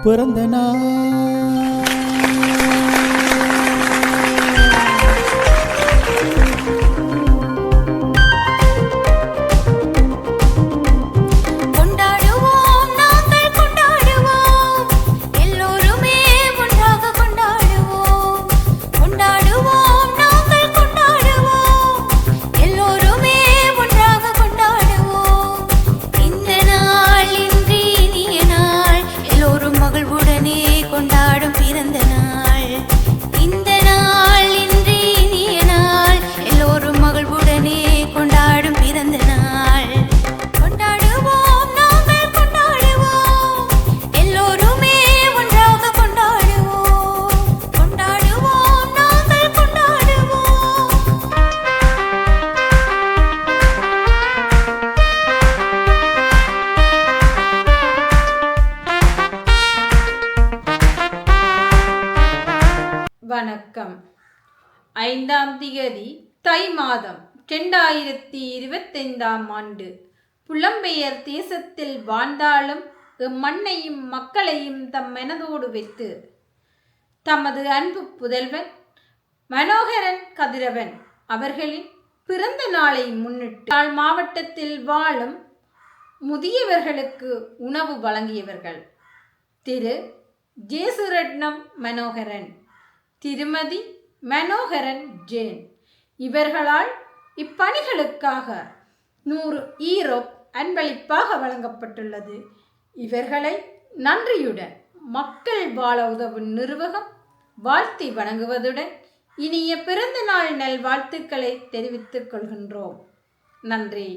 பிறந்த நாள் வணக்கம். 5ஆம் திகதி தை மாதம் 2025ஆம் ஆண்டு. புலம்பெயர் தேசத்தில் வாழ்ந்தாலும் மண்ணையும் மக்களையும் தம் மனதோடு வைத்து தமது அன்பு புதல்வன் மனோகரன் கதிரவன் அவர்களின் பிறந்த நாளை முன்னிட்டு யாழ் மாவட்டத்தில் வாழும் முதியவர்களுக்கு உணவு வழங்கியவர்கள் திரு ஜேசுரட்னம் மனோகரன், திருமதி மனோகரன் ஜேன். இவர்களால் இப்பணிகளுக்காக 100 ஈரோப் அன்பளிப்பாக வழங்கப்பட்டுள்ளது. இவர்களை நன்றியுடன் மக்கள் வாழ உதவும் நிறுவகம் வாழ்த்தி வணங்குவதுடன் இனிய பிறந்த நாள் நல்வாழ்த்துக்களை தெரிவித்துக் கொள்கின்றோம். நன்றி.